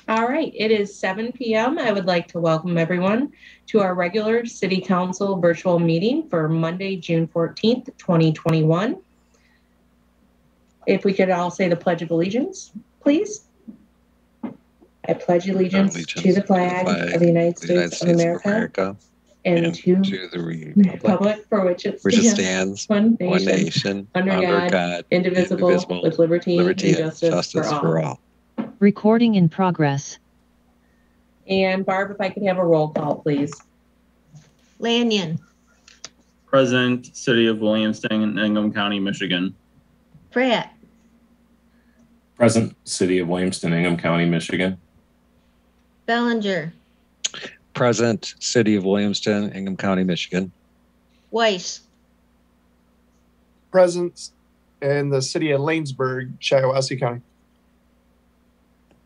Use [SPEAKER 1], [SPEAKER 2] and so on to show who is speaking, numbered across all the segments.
[SPEAKER 1] All right, it is 7 p.m. I would like to welcome everyone to our regular City Council virtual meeting for Monday, June 14th, 2021. If we could all say the Pledge of Allegiance, please. I pledge allegiance to the flag of the United States of America and to the republic for which it stands, one nation, under God, indivisible, with liberty and justice for all.
[SPEAKER 2] Recording in progress.
[SPEAKER 1] And Barb, if I could have a roll call, please.
[SPEAKER 3] Lanyon.
[SPEAKER 4] Present, City of Williamston and Ingham County, Michigan.
[SPEAKER 3] Pratt.
[SPEAKER 5] Present, City of Williamston, Ingham County, Michigan.
[SPEAKER 3] Bellinger.
[SPEAKER 6] Present, City of Williamston, Ingham County, Michigan.
[SPEAKER 3] Weiss.
[SPEAKER 7] Present in the City of Lanesburg, Shiawassee County.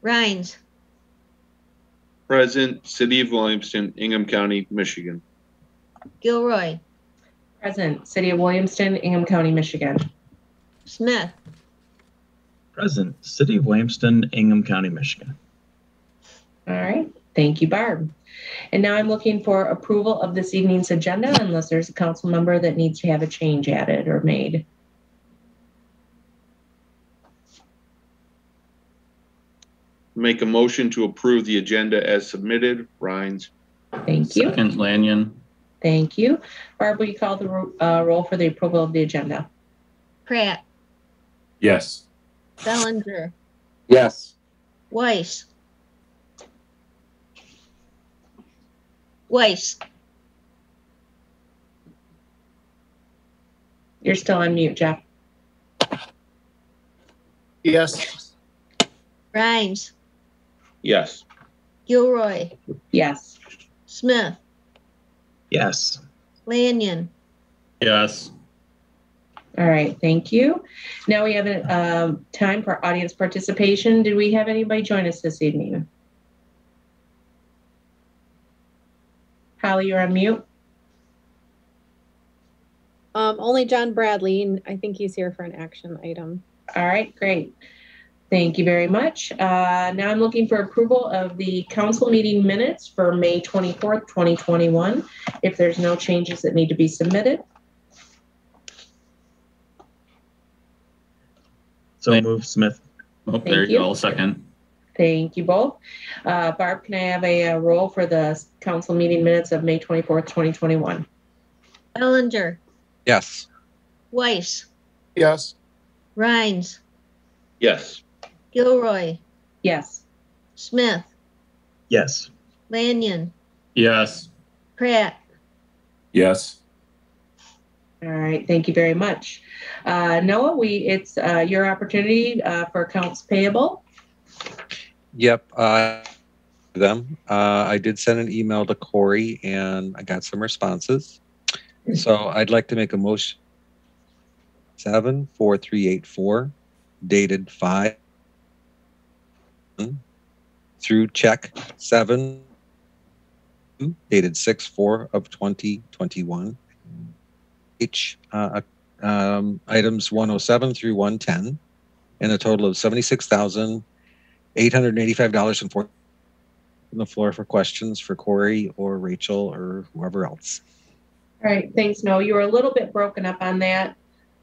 [SPEAKER 3] Rhines.
[SPEAKER 8] Present, City of Williamston, Ingham County, Michigan.
[SPEAKER 3] Gilroy.
[SPEAKER 1] Present, City of Williamston, Ingham County, Michigan.
[SPEAKER 3] Smith.
[SPEAKER 4] Present, City of Williamston, Ingham County, Michigan.
[SPEAKER 1] All right, thank you, Barb. And now I'm looking for approval of this evening's agenda unless there's a council member that needs to have a change added or made.
[SPEAKER 8] Make a motion to approve the agenda as submitted. Rhines.
[SPEAKER 1] Thank you.
[SPEAKER 4] Second, Lanyon.
[SPEAKER 1] Thank you. Barb, will you call the roll for the approval of the agenda?
[SPEAKER 3] Pratt.
[SPEAKER 5] Yes.
[SPEAKER 3] Bellinger.
[SPEAKER 6] Yes.
[SPEAKER 3] Weiss. Weiss.
[SPEAKER 1] You're still on mute, Jeff.
[SPEAKER 7] Yes.
[SPEAKER 3] Rhines.
[SPEAKER 8] Yes.
[SPEAKER 3] Gilroy.
[SPEAKER 1] Yes.
[SPEAKER 3] Smith.
[SPEAKER 4] Yes.
[SPEAKER 3] Lanyon.
[SPEAKER 4] Yes.
[SPEAKER 1] All right, thank you. Now we have a time for audience participation. Did we have anybody join us this evening? Holly, you're on mute.
[SPEAKER 9] Only John Bradley, and I think he's here for an action item.
[SPEAKER 1] All right, great. Thank you very much. Now I'm looking for approval of the council meeting minutes for May 24th, 2021. If there's no changes that need to be submitted.
[SPEAKER 4] So move, Smith. Oh,
[SPEAKER 1] Thank
[SPEAKER 4] there you
[SPEAKER 1] you.
[SPEAKER 4] go. Second.
[SPEAKER 1] Thank you both. Barb, can I have a roll for the council meeting minutes of May 24th, 2021?
[SPEAKER 3] Bellinger.
[SPEAKER 6] Yes.
[SPEAKER 3] Weiss.
[SPEAKER 7] Yes.
[SPEAKER 3] Rhines.
[SPEAKER 8] Yes.
[SPEAKER 3] Gilroy.
[SPEAKER 1] Yes.
[SPEAKER 3] Smith.
[SPEAKER 4] Yes.
[SPEAKER 3] Lanyon.
[SPEAKER 4] Yes.
[SPEAKER 3] Pratt.
[SPEAKER 5] Yes.
[SPEAKER 1] All right, thank you very much. Noah, it's your opportunity for accounts payable.
[SPEAKER 6] Yep. I did send an email to Corey and I got some responses. So I'd like to make a motion 74384 dated 5 through check 7 dated 6/4 of 2021. Each items 107 through 110 and a total of $76,885.40 on the floor for questions for Corey or Rachel or whoever else.
[SPEAKER 1] All right, thanks, Noah. You were a little bit broken up on that.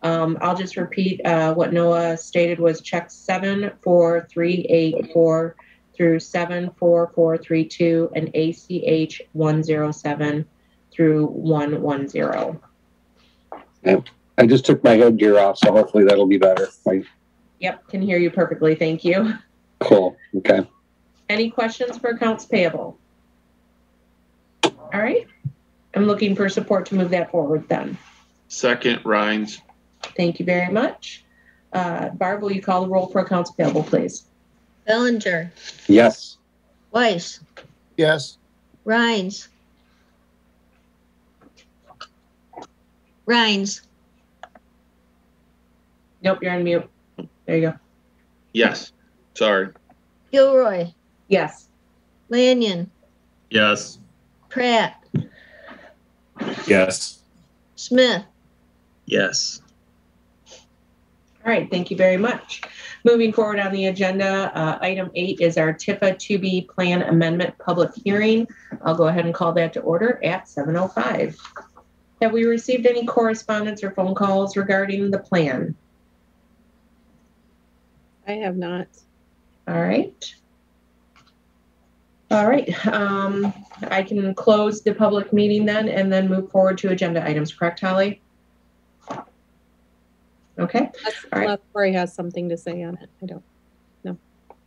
[SPEAKER 1] I'll just repeat what Noah stated was check 74384 through 74432 and ACH 107 through 110.
[SPEAKER 10] I just took my headgear off, so hopefully that'll be better.
[SPEAKER 1] Yep, can hear you perfectly. Thank you.
[SPEAKER 10] Cool. Okay.
[SPEAKER 1] Any questions for accounts payable? All right. I'm looking for support to move that forward then.
[SPEAKER 8] Second, Rhines.
[SPEAKER 1] Thank you very much. Barb, will you call the roll for accounts payable, please?
[SPEAKER 3] Bellinger.
[SPEAKER 10] Yes.
[SPEAKER 3] Weiss.
[SPEAKER 7] Yes.
[SPEAKER 3] Rhines. Rhines.
[SPEAKER 1] Nope, you're on mute. There you go.
[SPEAKER 8] Yes. Sorry.
[SPEAKER 3] Gilroy.
[SPEAKER 1] Yes.
[SPEAKER 3] Lanyon.
[SPEAKER 4] Yes.
[SPEAKER 3] Pratt.
[SPEAKER 5] Yes.
[SPEAKER 3] Smith.
[SPEAKER 4] Yes.
[SPEAKER 1] All right, thank you very much. Moving forward on the agenda, item 8 is our TIFA 2B plan amendment public hearing. I'll go ahead and call that to order at 7:05. Have we received any correspondence or phone calls regarding the plan?
[SPEAKER 9] I have not.
[SPEAKER 1] All right. All right. I can close the public meeting then and then move forward to agenda items, correct, Holly? Okay. All right.
[SPEAKER 9] Unless Corey has something to say on it. I don't.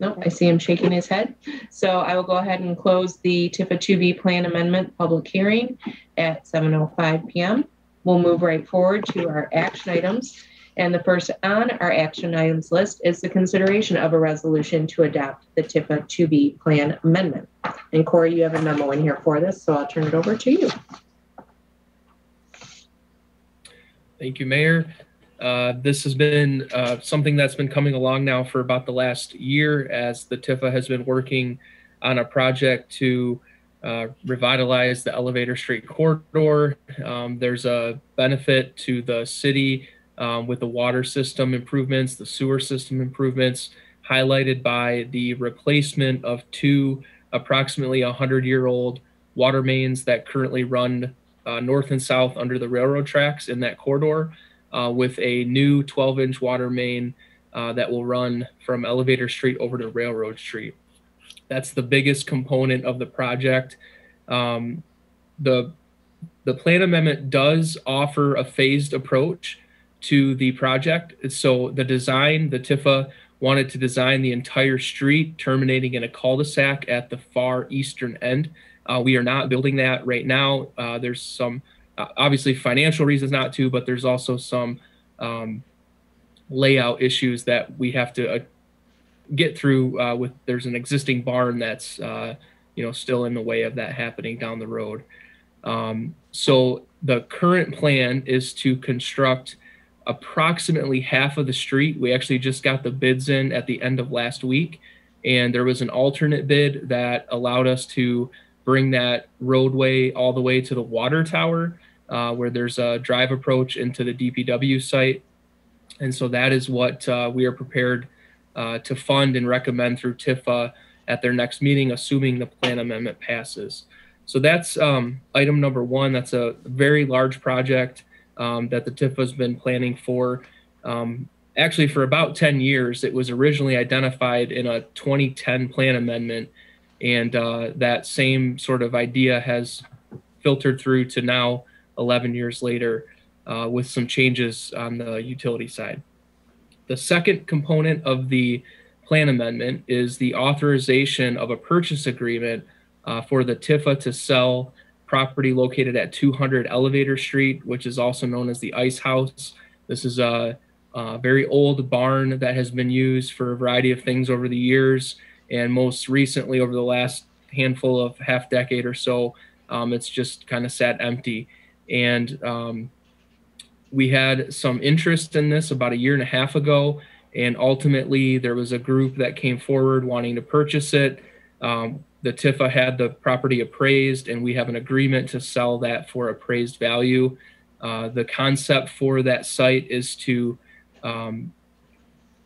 [SPEAKER 1] No, I see him shaking his head. So I will go ahead and close the TIFA 2B plan amendment public hearing at 7:05 p.m. We'll move right forward to our action items. And the first on our action items list is the consideration of a resolution to adopt the TIFA 2B plan amendment. And Corey, you have a memo in here for this, so I'll turn it over to you.
[SPEAKER 11] Thank you, Mayor. This has been something that's been coming along now for about the last year, as the TIFA has been working on a project to revitalize the Elevator Street corridor. There's a benefit to the city with the water system improvements, the sewer system improvements, highlighted by the replacement of 2 approximately 100-year-old water mains that currently run north and south under the railroad tracks in that corridor. With a new 12-inch water main that will run from Elevator Street over to Railroad Street. That's the biggest component of the project. The plan amendment does offer a phased approach to the project. So the design, the TIFA wanted to design the entire street terminating in a cul-de-sac at the far eastern end. We are not building that right now. There's some obviously financial reasons not to, but there's also some layout issues that we have to get through with. There's an existing barn that's still in the way of that happening down the road. So the current plan is to construct approximately half of the street. We actually just got the bids in at the end of last week, and there was an alternate bid that allowed us to bring that roadway all the way to the water tower, where there's a drive approach into the DPW site. And so that is what we are prepared to fund and recommend through TIFA at their next meeting, assuming the plan amendment passes. So that's item number 1. That's a very large project that the TIFA has been planning for actually for about 10 years. It was originally identified in a 2010 plan amendment, and that same sort of idea has filtered through to now 11 years later with some changes on the utility side. The second component of the plan amendment is the authorization of a purchase agreement for the TIFA to sell property located at 200 Elevator Street, which is also known as the Ice House. This is a very old barn that has been used for a variety of things over the years, and most recently over the last handful of half decade or so, it's just kind of sat empty. And we had some interest in this about 1.5 years ago, and ultimately there was a group that came forward wanting to purchase it. The TIFA had the property appraised, and we have an agreement to sell that for appraised value. The concept for that site is to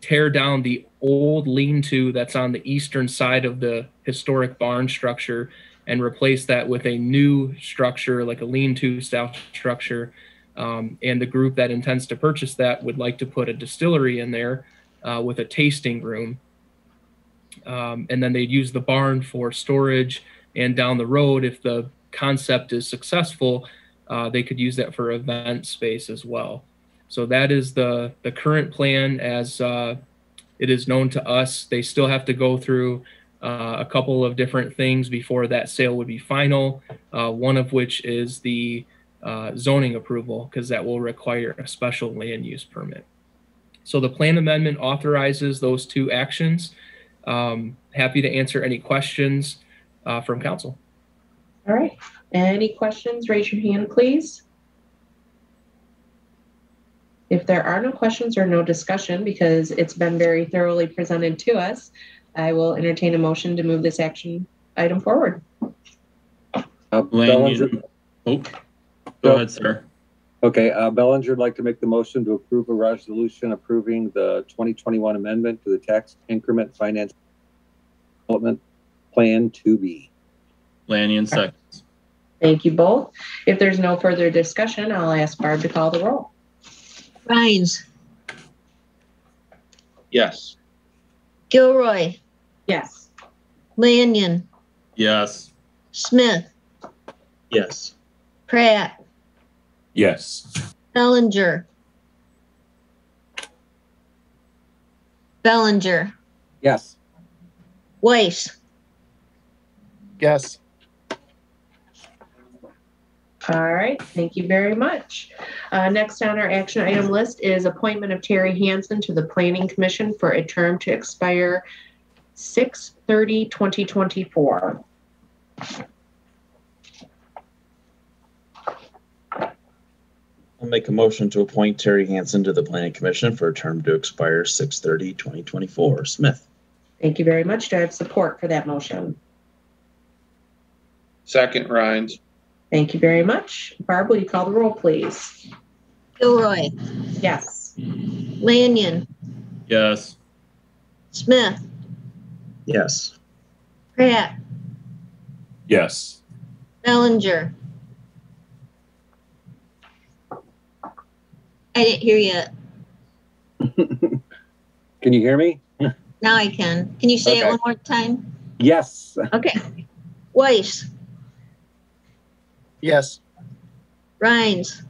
[SPEAKER 11] tear down the old lean-to that's on the eastern side of the historic barn structure and replace that with a new structure, like a lean-to style structure. And the group that intends to purchase that would like to put a distillery in there with a tasting room. And then they'd use the barn for storage, and down the road, if the concept is successful, they could use that for event space as well. So that is the current plan as it is known to us. They still have to go through a couple of different things before that sale would be final, one of which is the zoning approval, because that will require a special land use permit. So the plan amendment authorizes those 2 actions. Happy to answer any questions from council.
[SPEAKER 1] All right. Any questions? Raise your hand, please. If there are no questions or no discussion, because it's been very thoroughly presented to us, I will entertain a motion to move this action item forward.
[SPEAKER 4] Lanyon. Oh, go ahead, sir.
[SPEAKER 10] Okay, Bellinger would like to make the motion to approve a resolution approving the 2021 amendment to the tax increment finance development plan 2B.
[SPEAKER 4] Lanyon seconds.
[SPEAKER 1] Thank you both. If there's no further discussion, I'll ask Barb to call the roll.
[SPEAKER 3] Rhines,
[SPEAKER 8] Yes.
[SPEAKER 3] Gilroy,
[SPEAKER 1] Yes.
[SPEAKER 3] Lanyon,
[SPEAKER 4] Yes.
[SPEAKER 3] Smith,
[SPEAKER 4] Yes.
[SPEAKER 3] Pratt,
[SPEAKER 5] Yes.
[SPEAKER 3] Bellinger,
[SPEAKER 10] Yes.
[SPEAKER 3] Weiss.
[SPEAKER 7] Yes.
[SPEAKER 1] All right, thank you very much. Next on our action item list is appointment of Terry Hansen to the Planning Commission for a term to expire 6/30/2024.
[SPEAKER 4] I'll make a motion to appoint Terry Hansen to the Planning Commission for a term to expire 6/30/2024. Smith.
[SPEAKER 1] Thank you very much. Do I have support for that motion?
[SPEAKER 8] Second, Rhines.
[SPEAKER 1] Thank you very much. Barb, will you call the roll, please?
[SPEAKER 3] Gilroy,
[SPEAKER 1] Yes.
[SPEAKER 3] Lanyon,
[SPEAKER 4] Yes.
[SPEAKER 3] Smith,
[SPEAKER 4] Yes.
[SPEAKER 3] Pratt,
[SPEAKER 5] Yes.
[SPEAKER 3] Bellinger. I didn't hear you.
[SPEAKER 10] Can you hear me?
[SPEAKER 3] Now I can. Can you say
[SPEAKER 10] Okay.
[SPEAKER 3] it one more time?
[SPEAKER 10] Yes.
[SPEAKER 3] Okay. Weiss,
[SPEAKER 7] Yes.
[SPEAKER 3] Rhines,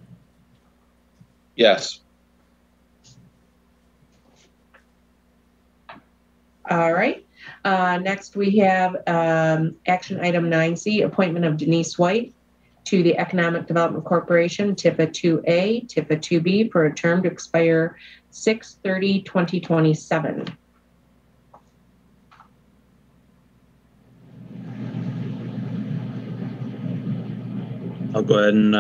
[SPEAKER 8] Yes.
[SPEAKER 1] All right. Next, we have action item 9C, appointment of Denise White to the Economic Development Corporation, TIPA 2A, TIPA 2B, for a term to expire 6/30/2027.
[SPEAKER 4] I'll go ahead and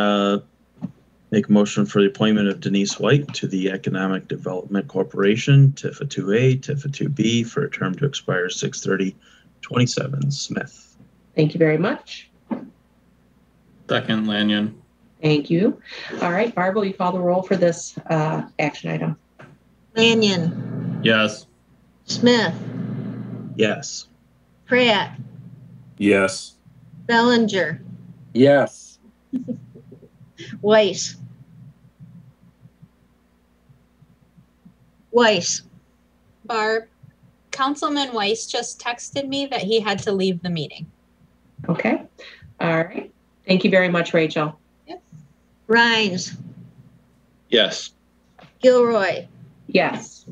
[SPEAKER 4] make a motion for the appointment of Denise White to the Economic Development Corporation, TIFA 2A, TIFA 2B, for a term to expire 6/30/27. Smith.
[SPEAKER 1] Thank you very much.
[SPEAKER 4] Second, Lanyon.
[SPEAKER 1] Thank you. All right, Barb, will you call the roll for this action item?
[SPEAKER 3] Lanyon,
[SPEAKER 4] Yes.
[SPEAKER 3] Smith,
[SPEAKER 4] Yes.
[SPEAKER 3] Pratt,
[SPEAKER 5] Yes.
[SPEAKER 3] Bellinger,
[SPEAKER 10] Yes.
[SPEAKER 3] Weiss.
[SPEAKER 9] Barb, Councilman Weiss just texted me that he had to leave the meeting.
[SPEAKER 1] Okay. All right. Thank you very much, Rachel.
[SPEAKER 3] Rhines,
[SPEAKER 8] Yes.
[SPEAKER 3] Gilroy,
[SPEAKER 1] Yes.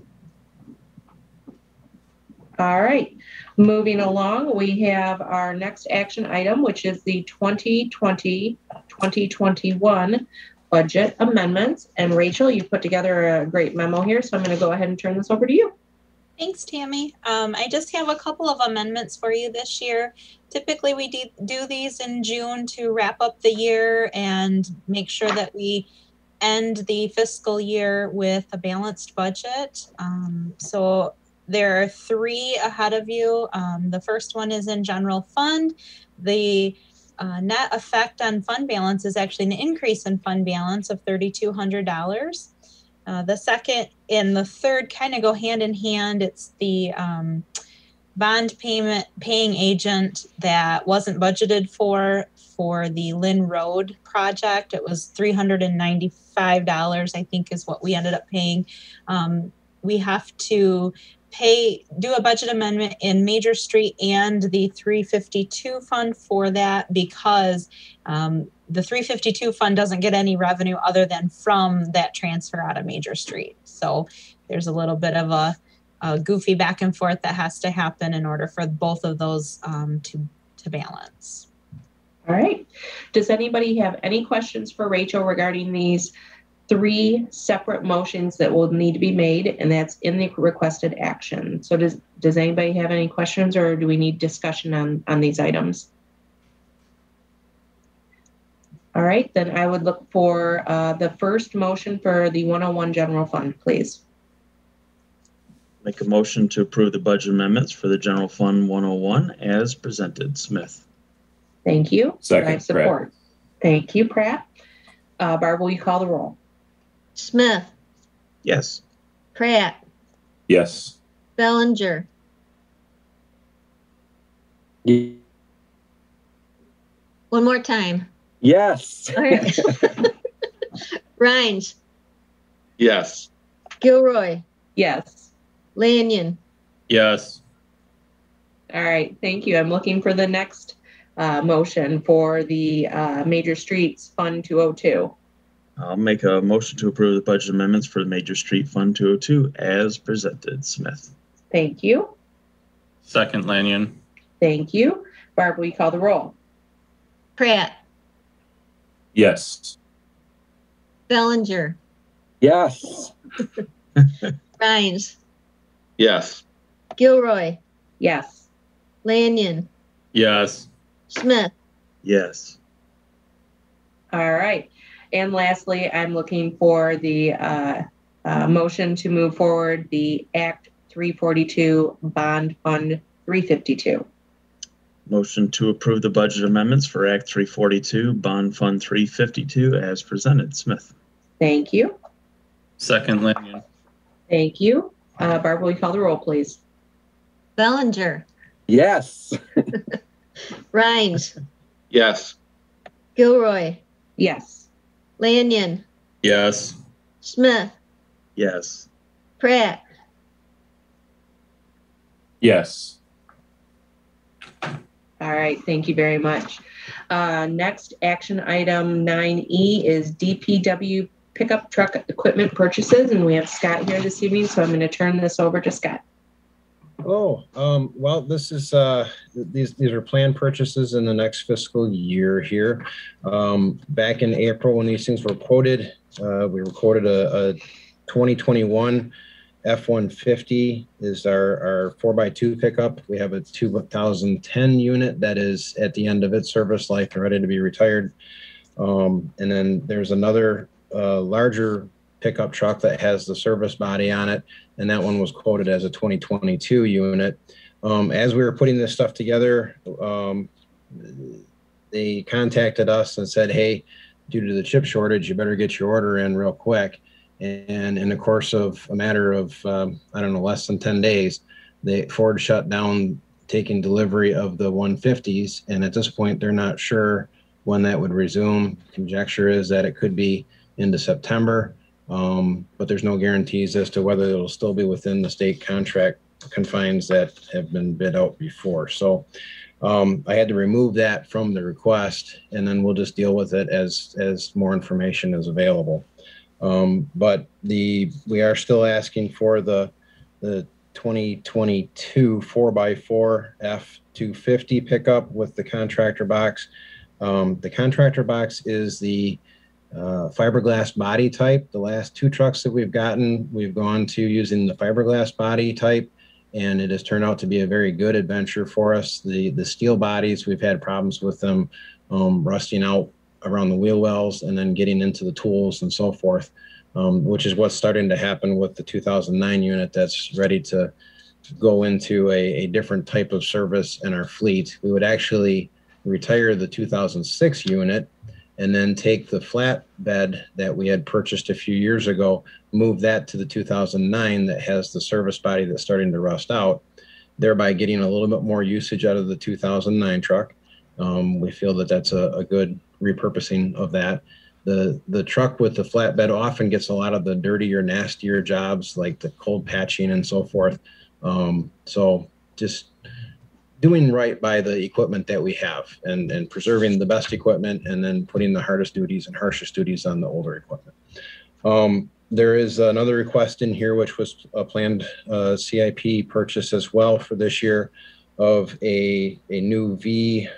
[SPEAKER 1] All right. Moving along, we have our next action item, which is the 2020-2021 budget amendments. And Rachel, you put together a great memo here, so I'm going to go ahead and turn this over to you.
[SPEAKER 9] Thanks, Tammy. I just have a couple of amendments for you this year. Typically, we do these in June to wrap up the year and make sure that we end the fiscal year with a balanced budget. So there are three ahead of you. The first one is in general fund. The net effect on fund balance is actually an increase in fund balance of $3,200. The second and the third kind of go hand in hand. It's the bond paying agent that wasn't budgeted for the Lynn Road project. It was $395, I think, is what we ended up paying. We have to do a budget amendment in Major Street and the 352 fund for that, because the 352 fund doesn't get any revenue other than from that transfer out of Major Street. So there's a little bit of a goofy back and forth that has to happen in order for both of those to balance.
[SPEAKER 1] All right. Does anybody have any questions for Rachel regarding these three separate motions that will need to be made, and that's in the requested action? So does anybody have any questions, or do we need discussion on these items? All right, then I would look for the first motion for the 101 general fund, please.
[SPEAKER 4] Make a motion to approve the budget amendments for the General Fund 101 as presented. Smith.
[SPEAKER 1] Thank you.
[SPEAKER 5] Second,
[SPEAKER 1] I have support.
[SPEAKER 5] Pratt.
[SPEAKER 1] Thank you, Pratt. Barb, will you call the roll?
[SPEAKER 3] Smith,
[SPEAKER 4] Yes.
[SPEAKER 3] Pratt,
[SPEAKER 5] Yes.
[SPEAKER 3] Bellinger,
[SPEAKER 10] Ye-
[SPEAKER 3] one more time.
[SPEAKER 10] Yes.
[SPEAKER 3] All right. Rhines,
[SPEAKER 8] Yes.
[SPEAKER 3] Gilroy,
[SPEAKER 1] Yes.
[SPEAKER 3] Lanyon,
[SPEAKER 5] Yes.
[SPEAKER 1] All right, thank you. I'm looking for the next motion for the Major Streets Fund 202.
[SPEAKER 4] I'll make a motion to approve the budget amendments for the Major Street Fund 202 as presented. Smith.
[SPEAKER 1] Thank you.
[SPEAKER 5] Second, Lanyon.
[SPEAKER 1] Thank you. Barb, will you call the roll?
[SPEAKER 3] Pratt,
[SPEAKER 5] Yes.
[SPEAKER 3] Bellinger,
[SPEAKER 10] Yes.
[SPEAKER 3] Rhines,
[SPEAKER 8] Yes.
[SPEAKER 3] Gilroy,
[SPEAKER 1] Yes.
[SPEAKER 3] Lanyon,
[SPEAKER 5] Yes.
[SPEAKER 3] Smith,
[SPEAKER 4] Yes.
[SPEAKER 1] All right. And lastly, I'm looking for the motion to move forward the Act 342 Bond Fund 352.
[SPEAKER 4] Motion to approve the budget amendments for Act 342, Bond Fund 352 as presented. Smith.
[SPEAKER 1] Thank you.
[SPEAKER 5] Second, Lanyon.
[SPEAKER 1] Thank you. Barb, will you call the roll, please?
[SPEAKER 3] Bellinger,
[SPEAKER 10] Yes.
[SPEAKER 3] Rhines,
[SPEAKER 8] Yes.
[SPEAKER 3] Gilroy,
[SPEAKER 1] Yes.
[SPEAKER 3] Lanyon,
[SPEAKER 5] Yes.
[SPEAKER 3] Smith,
[SPEAKER 4] Yes.
[SPEAKER 3] Pratt,
[SPEAKER 5] Yes.
[SPEAKER 1] All right, thank you very much. Next action item 9E is DPW pickup truck equipment purchases, and we have Scott here this evening, so I'm going to turn this over to Scott.
[SPEAKER 12] Well, this is these are planned purchases in the next fiscal year here. Back in April when these things were quoted, we were quoted a 2021 F-150 is our 4x2 pickup. We have a 2010 unit that is at the end of its service life and ready to be retired. And then there's another larger pickup truck that has the service body on it, and that one was quoted as a 2022 unit. As we were putting this stuff together, they contacted us and said, hey, due to the chip shortage, you better get your order in real quick. And in the course of a matter of, I don't know, less than 10 days, Ford shut down taking delivery of the 150s. And at this point, they're not sure when that would resume. Conjecture is that it could be into September, but there's no guarantees as to whether it'll still be within the state contract confines that have been bid out before. So I had to remove that from the request, and then we'll just deal with it as more information is available. But we are still asking for the 2022 4x4 F-250 pickup with the contractor box. The contractor box is the fiberglass body type. The last two trucks that we've gotten, we've gone to using the fiberglass body type, and it has turned out to be a very good adventure for us. The steel bodies, we've had problems with them rusting out around the wheel wells and then getting into the tools and so forth, which is what's starting to happen with the 2009 unit that's ready to go into a different type of service in our fleet. We would actually retire the 2006 unit and then take the flatbed that we had purchased a few years ago, move that to the 2009 that has the service body that's starting to rust out, thereby getting a little bit more usage out of the 2009 truck. We feel that that's a good repurposing of that. The truck with the flatbed often gets a lot of the dirtier, nastier jobs like the cold patching and so forth. So just doing right by the equipment that we have and preserving the best equipment and then putting the hardest duties and harshest duties on the older equipment. There is another request in here, which was a planned CIP purchase as well for this year of a new V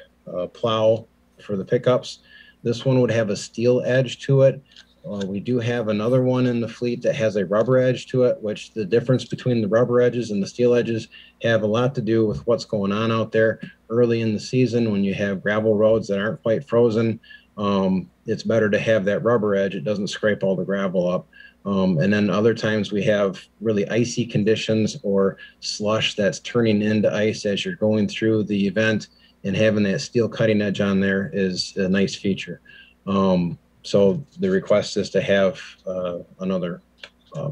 [SPEAKER 12] plow for the pickups. This one would have a steel edge to it. We do have another one in the fleet that has a rubber edge to it, which the difference between the rubber edges and the steel edges have a lot to do with what's going on out there early in the season when you have gravel roads that aren't quite frozen. It's better to have that rubber edge. It doesn't scrape all the gravel up. And then other times we have really icy conditions or slush that's turning into ice as you're going through the event, and having that steel cutting edge on there is a nice feature. So the request is to have another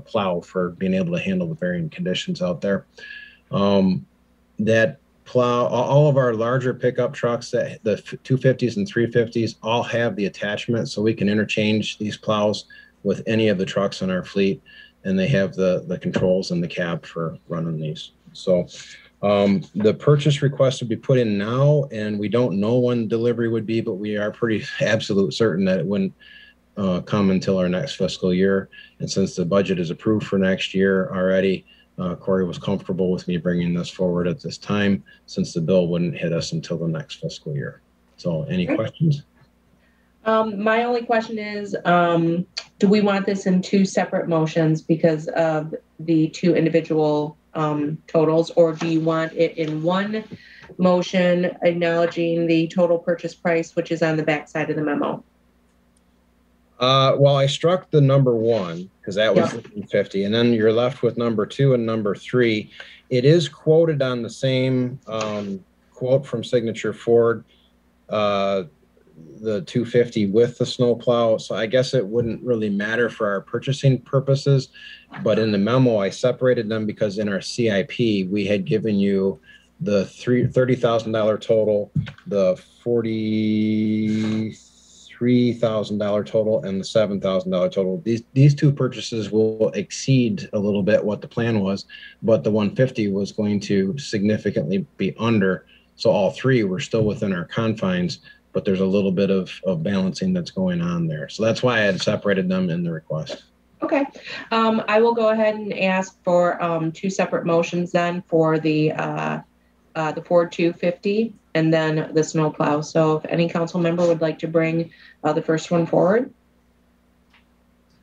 [SPEAKER 12] plow for being able to handle the varying conditions out there. That plow, all of our larger pickup trucks, that the 250s and 350s, all have the attachment, so we can interchange these plows with any of the trucks in our fleet, and they have the controls in the cab for running these. So the purchase request would be put in now, and we don't know when delivery would be, but we are pretty absolute certain that it wouldn't come until our next fiscal year. And since the budget is approved for next year already, Corey was comfortable with me bringing this forward at this time, since the bill wouldn't hit us until the next fiscal year. So any questions?
[SPEAKER 1] My only question is, do we want this in two separate motions because of the two individual totals, or do you want it in one motion acknowledging the total purchase price, which is on the back side of the memo?
[SPEAKER 12] Well, I struck the number one because that was 50, and then you're left with number 2 and number 3. It is quoted on the same quote from Signature Ford, the 250 with the snowplow. So I guess it wouldn't really matter for our purchasing purposes, but in the memo I separated them because in our CIP we had given you the $30,000 total, the $43,000 total, and the $7,000 total. These two purchases will exceed a little bit what the plan was, but the 150 was going to significantly be under. So all three were still within our confines, but there's a little bit of balancing that's going on there. So that's why I had separated them in the request.
[SPEAKER 1] Okay. I will go ahead and ask for two separate motions then for the Ford 250 and then the snowplow. So if any council member would like to bring the first one forward.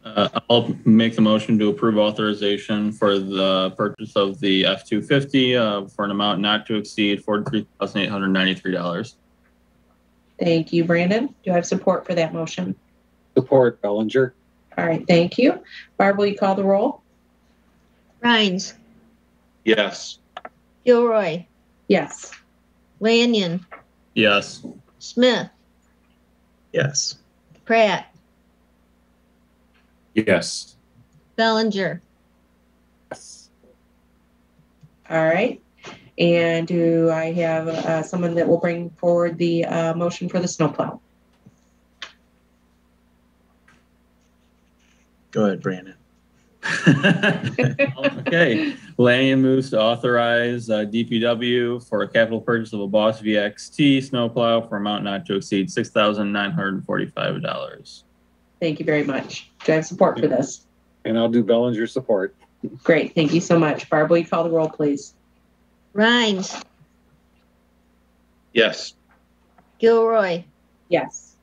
[SPEAKER 13] I'll make the motion to approve authorization for the purchase of the F-250 for an amount not to exceed $43,893.
[SPEAKER 1] Thank you, Brandon. Do I have support for that motion?
[SPEAKER 10] Support, Bellinger.
[SPEAKER 1] All right, thank you. Barb, will you call the roll?
[SPEAKER 3] Rhines,
[SPEAKER 8] Yes.
[SPEAKER 3] Gilroy,
[SPEAKER 1] Yes.
[SPEAKER 3] Lanyon,
[SPEAKER 13] Yes.
[SPEAKER 3] Smith,
[SPEAKER 4] Yes.
[SPEAKER 3] Pratt,
[SPEAKER 5] Yes.
[SPEAKER 3] Bellinger.
[SPEAKER 1] All right. And do I have someone that will bring forward the motion for the snowplow?
[SPEAKER 4] Go ahead, Brandon.
[SPEAKER 13] Okay. Lanyon moves to authorize DPW for a capital purchase of a Boss VXT snowplow for amount not to exceed $6,945.
[SPEAKER 1] Thank you very much. Do I have support for this?
[SPEAKER 10] And I'll do Bellinger support.
[SPEAKER 1] Great. Thank you so much. Barb, will you call the roll, please?
[SPEAKER 3] Rhines,
[SPEAKER 8] Yes.
[SPEAKER 3] Gilroy,
[SPEAKER 1] Yes.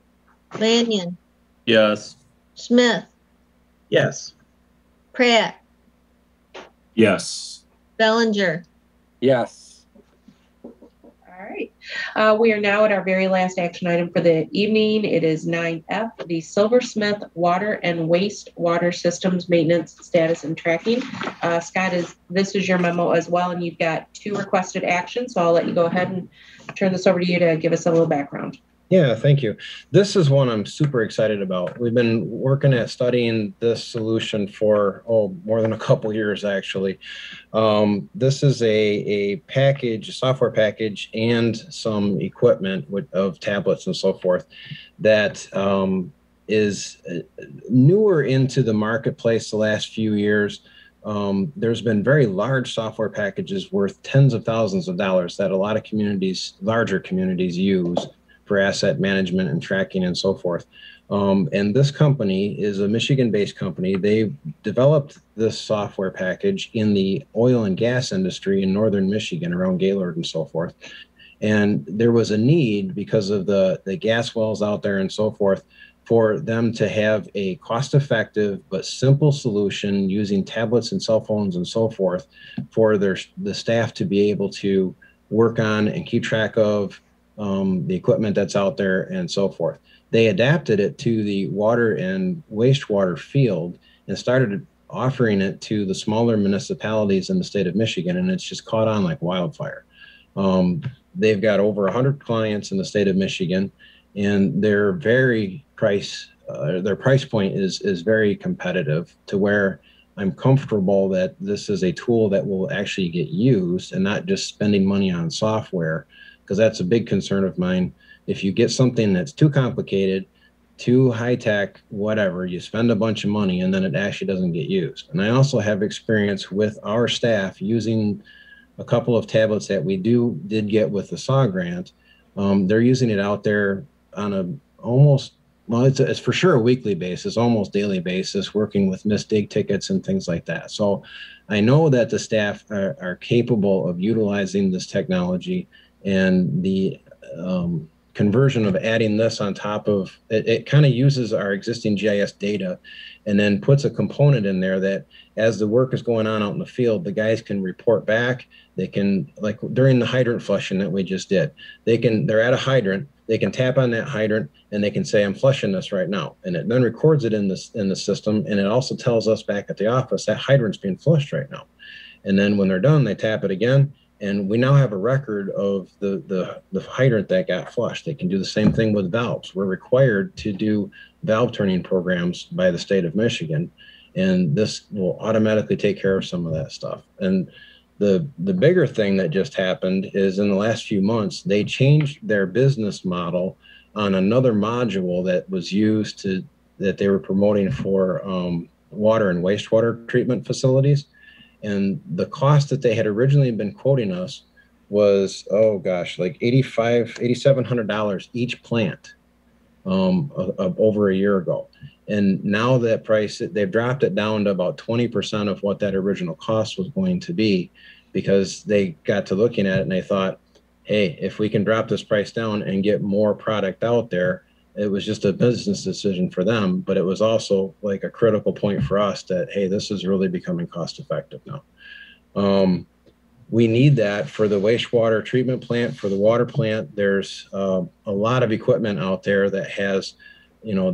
[SPEAKER 3] Lanyon,
[SPEAKER 13] Yes.
[SPEAKER 3] Smith,
[SPEAKER 4] Yes.
[SPEAKER 3] Pratt,
[SPEAKER 5] Yes.
[SPEAKER 3] Bellinger.
[SPEAKER 10] Yes.
[SPEAKER 1] All right. We are now at our very last action item for the evening. It is 9F, the Silversmith Water and Wastewater Systems Maintenance Status and Tracking. Scott, this is your memo as well, and you've got two requested actions, so I'll let you go ahead and turn this over to you to give us a little background.
[SPEAKER 12] Yeah, thank you. This is one I'm super excited about. We've been working at studying this solution for, more than a couple years, actually. This is a package, a software package, and some equipment of tablets and so forth that is newer into the marketplace the last few years. There's been very large software packages worth tens of thousands of dollars that a lot of communities, larger communities, use for asset management and tracking and so forth. And this company is a Michigan-based company. They developed this software package in the oil and gas industry in northern Michigan, around Gaylord and so forth. And there was a need because of the gas wells out there and so forth for them to have a cost-effective but simple solution using tablets and cell phones and so forth for the staff to be able to work on and keep track of the equipment that's out there and so forth. They adapted it to the water and wastewater field and started offering it to the smaller municipalities in the state of Michigan, and it's just caught on like wildfire. They've got over 100 clients in the state of Michigan, and they're very price their price point is very competitive to where I'm comfortable that this is a tool that will actually get used and not just spending money on software, because that's a big concern of mine. If you get something that's too complicated, too high tech, whatever, you spend a bunch of money and then it actually doesn't get used. And I also have experience with our staff using a couple of tablets that we did get with the SAW grant. They're using it out there on it's for sure a weekly basis, almost daily basis, working with missed dig tickets and things like that. So I know that the staff are capable of utilizing this technology, and the conversion of adding this on top of it kind of uses our existing GIS data and then puts a component in there that as the work is going on out in the field, the guys can report back. They can, like during the hydrant flushing that we just did, they're at a hydrant, they can tap on that hydrant and they can say, I'm flushing this right now. And it then records it in the system. And it also tells us back at the office that hydrant's being flushed right now. And then when they're done, they tap it again. And we now have a record of the hydrant that got flushed. They can do the same thing with valves. We're required to do valve turning programs by the state of Michigan. And this will automatically take care of some of that stuff. And the bigger thing that just happened is in the last few months, they changed their business model on another module that was used that they were promoting for water and wastewater treatment facilities. And the cost that they had originally been quoting us was, oh gosh, like $8,700 each plant over a year ago. And now that price, they've dropped it down to about 20% of what that original cost was going to be, because they got to looking at it and they thought, hey, if we can drop this price down and get more product out there, it was just a business decision for them, but it was also like a critical point for us that, hey, this is really becoming cost effective now. We need that for the wastewater treatment plant, for the water plant. There's a lot of equipment out there that has,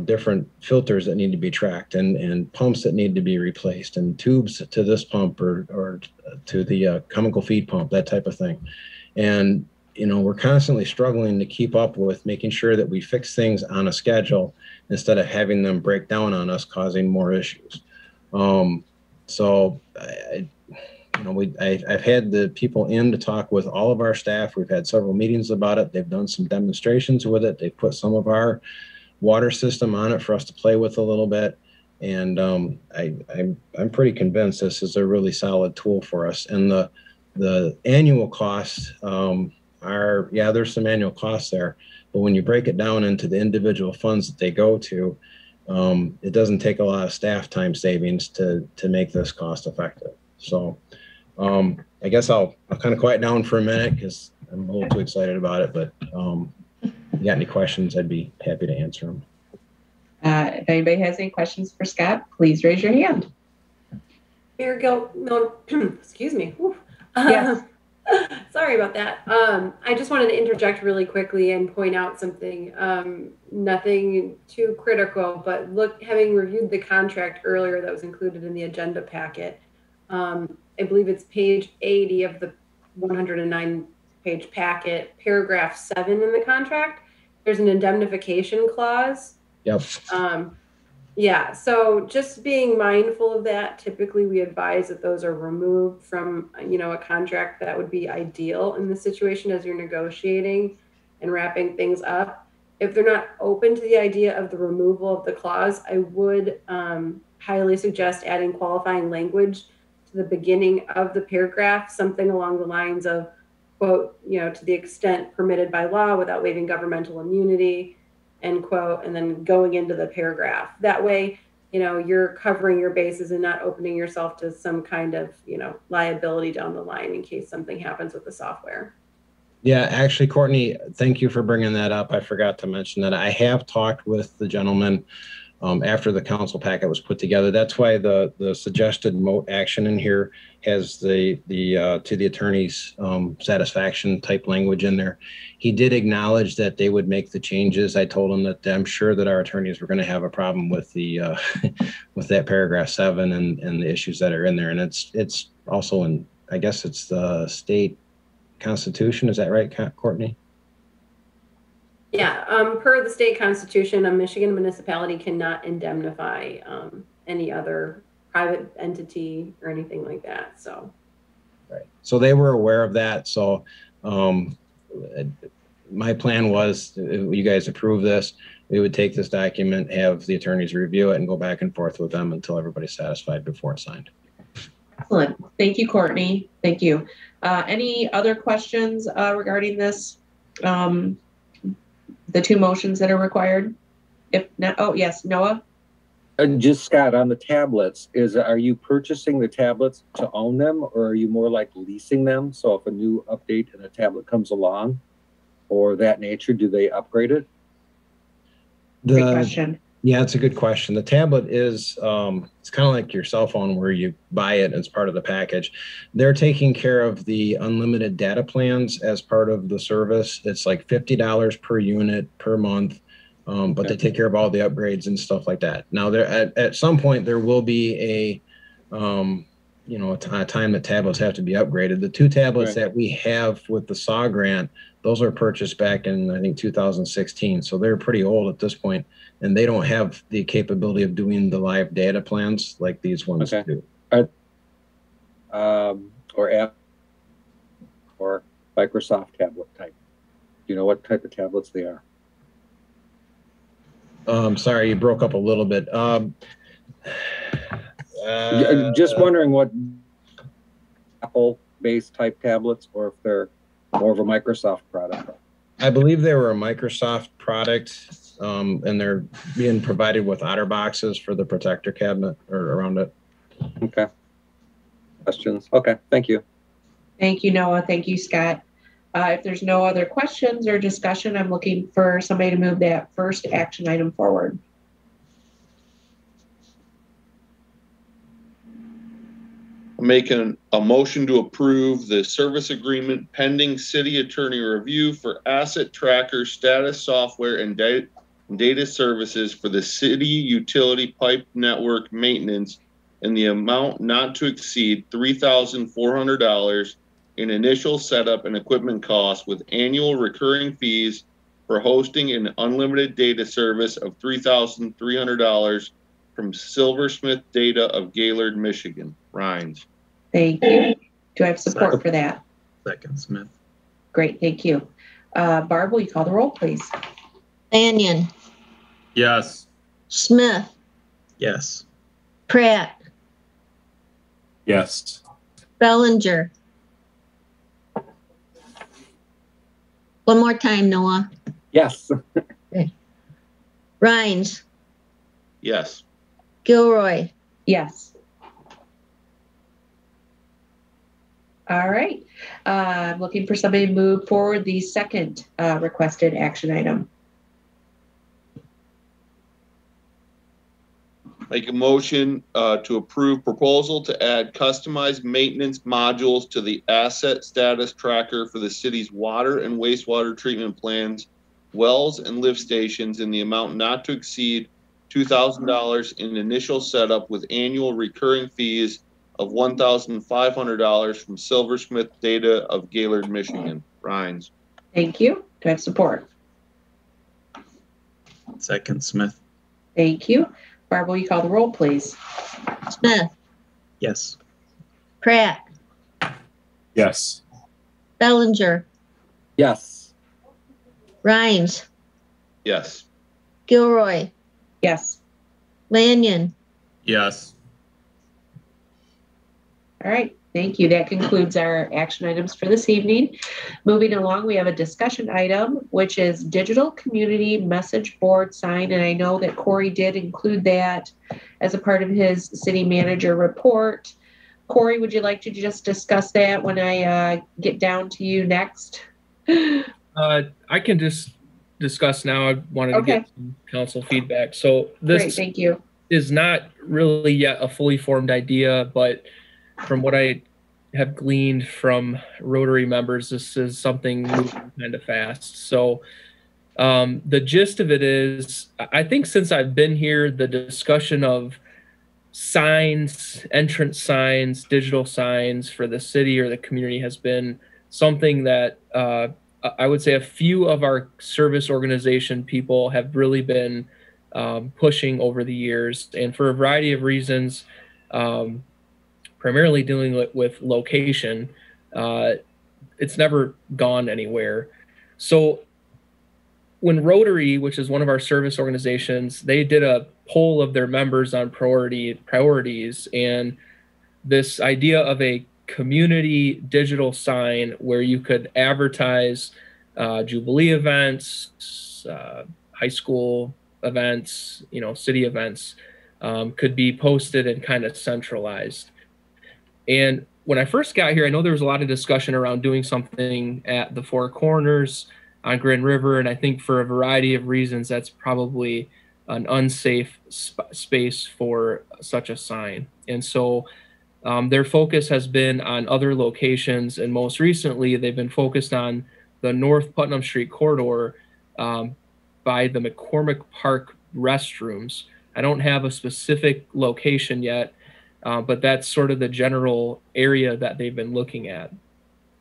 [SPEAKER 12] different filters that need to be tracked and pumps that need to be replaced and tubes to this pump or to the chemical feed pump, that type of thing. And we're constantly struggling to keep up with making sure that we fix things on a schedule instead of having them break down on us, causing more issues. So I've had the people in to talk with all of our staff. We've had several meetings about it. They've done some demonstrations with it. They've put some of our water system on it for us to play with a little bit. And I'm pretty convinced this is a really solid tool for us. And the annual costs there's some annual costs there, but when you break it down into the individual funds that they go to, it doesn't take a lot of staff time savings to make this cost effective. So I guess I'll kind of quiet down for a minute because I'm a little too excited about it, but if you got any questions, I'd be happy to answer them.
[SPEAKER 1] If anybody has any questions for Scott, please raise your hand.
[SPEAKER 14] Mayor Gil, no, excuse me.
[SPEAKER 1] Yes.
[SPEAKER 14] Sorry about that. I just wanted to interject really quickly and point out something. Nothing too critical, but having reviewed the contract earlier that was included in the agenda packet, I believe it's page 80 of the 109-page packet, paragraph 7 in the contract. There's an indemnification clause.
[SPEAKER 12] Yep.
[SPEAKER 14] Yeah, so just being mindful of that. Typically, we advise that those are removed from, a contract. That would be ideal in the situation as you're negotiating and wrapping things up. If they're not open to the idea of the removal of the clause, I would highly suggest adding qualifying language to the beginning of the paragraph, something along the lines of, quote, to the extent permitted by law without waiving governmental immunity, end quote, and then going into the paragraph. That way, you're covering your bases and not opening yourself to some kind of, liability down the line in case something happens with the software.
[SPEAKER 12] Yeah, actually, Courtney, thank you for bringing that up. I forgot to mention that I have talked with the gentleman after the council packet was put together. That's why the suggested action in here has the to the attorney's satisfaction type language in there. He did acknowledge that they would make the changes. I told him that I'm sure that our attorneys were going to have a problem with the with that paragraph 7 and the issues that are in there. And it's also in, I guess it's the state constitution. Is that right, Courtney?
[SPEAKER 14] Yeah, per the state constitution, a Michigan municipality cannot indemnify any other private entity or anything like that. So,
[SPEAKER 12] right. So they were aware of that. So my plan was, if you guys approve this, we would take this document, have the attorneys review it, and go back and forth with them until everybody's satisfied before it's signed.
[SPEAKER 1] Excellent. Thank you, Courtney. Thank you. Any other questions regarding this? The two motions that are required? If not, oh yes, Noah?
[SPEAKER 10] Just Scott, on the tablets, are you purchasing the tablets to own them, or are you more like leasing them? So if a new update and a tablet comes along or that nature, do they upgrade it?
[SPEAKER 1] Great question.
[SPEAKER 12] Yeah, it's a good question. The tablet is, it's kind of like your cell phone where you buy it as part of the package. They're taking care of the unlimited data plans as part of the service. It's like $50 per unit per month, but they take care of all the upgrades and stuff like that. Now, there at some point, there will be a time that tablets have to be upgraded. The two tablets that we have with the SAW grant, those are purchased back in, I think, 2016. So they're pretty old at this point, and they don't have the capability of doing the live data plans like these ones do.
[SPEAKER 10] Or app or Microsoft tablet type. Do you know what type of tablets they are?
[SPEAKER 12] Sorry, you broke up a little bit.
[SPEAKER 10] Just wondering what Apple-based type tablets, or if they're more of a Microsoft product.
[SPEAKER 12] I believe they were a Microsoft product, and they're being provided with OtterBoxes for the protector cabinet or around it.
[SPEAKER 10] Okay. Questions? Okay, thank you.
[SPEAKER 1] Thank you, Noah. Thank you, Scott. If there's no other questions or discussion, I'm looking for somebody to move that first action item forward.
[SPEAKER 8] I'm making a motion to approve the service agreement pending city attorney review for asset tracker status software and data services for the city utility pipe network maintenance in the amount not to exceed $3,400 in initial setup and equipment costs, with annual recurring fees for hosting an unlimited data service of $3,300 from Silversmith Data of Gaylord, Michigan. Rhines.
[SPEAKER 1] Thank you. Do I have support for that?
[SPEAKER 4] Second, Smith.
[SPEAKER 1] Great, thank you. Barb, will you call the roll, please?
[SPEAKER 3] Lanyon,
[SPEAKER 13] Yes.
[SPEAKER 3] Smith,
[SPEAKER 4] Yes.
[SPEAKER 3] Pratt,
[SPEAKER 5] Yes.
[SPEAKER 3] Bellinger. One more time, Noah.
[SPEAKER 10] Yes.
[SPEAKER 3] Rhines,
[SPEAKER 8] Yes.
[SPEAKER 3] Gilroy.
[SPEAKER 1] Yes. All right. I'm looking for somebody to move forward the second requested action item.
[SPEAKER 8] Make a motion to approve proposal to add customized maintenance modules to the asset status tracker for the city's water and wastewater treatment plants, wells, and lift stations in the amount not to exceed $2,000 in initial setup, with annual recurring fees of $1,500 from Silversmith Data of Gaylord, Michigan. Rhines.
[SPEAKER 1] Thank you. Do I have support?
[SPEAKER 4] Second, Smith.
[SPEAKER 1] Thank you. Barb, will you call the roll, please?
[SPEAKER 3] Smith,
[SPEAKER 4] Yes.
[SPEAKER 3] Pratt,
[SPEAKER 5] Yes.
[SPEAKER 3] Bellinger,
[SPEAKER 10] Yes.
[SPEAKER 3] Rhines,
[SPEAKER 8] Yes.
[SPEAKER 3] Gilroy,
[SPEAKER 1] Yes.
[SPEAKER 3] Lanyon.
[SPEAKER 13] Yes.
[SPEAKER 1] All right. Thank you. That concludes our action items for this evening. Moving along, we have a discussion item, which is digital community message board sign. And I know that Corey did include that as a part of his city manager report. Corey, would you like to just discuss that when I get down to you next?
[SPEAKER 11] I can just discuss now. I wanted to get some council feedback. So this
[SPEAKER 1] Great, thank you.
[SPEAKER 11] is not really yet a fully formed idea, but from what I have gleaned from Rotary members, this is something moving kind of fast. So the gist of it is, I think since I've been here, the discussion of signs, entrance signs, digital signs for the city or the community has been something that I would say a few of our service organization people have really been pushing over the years, and for a variety of reasons, primarily dealing with location, it's never gone anywhere. So when Rotary, which is one of our service organizations, they did a poll of their members on priorities, and this idea of a community digital sign where you could advertise Jubilee events, high school events, city events, could be posted and kind of centralized. And when I first got here, I know there was a lot of discussion around doing something at the Four Corners on Grand River, and I think for a variety of reasons, that's probably an unsafe space for such a sign. And so their focus has been on other locations, and most recently, they've been focused on the North Putnam Street corridor by the McCormick Park restrooms. I don't have a specific location yet, but that's sort of the general area that they've been looking at.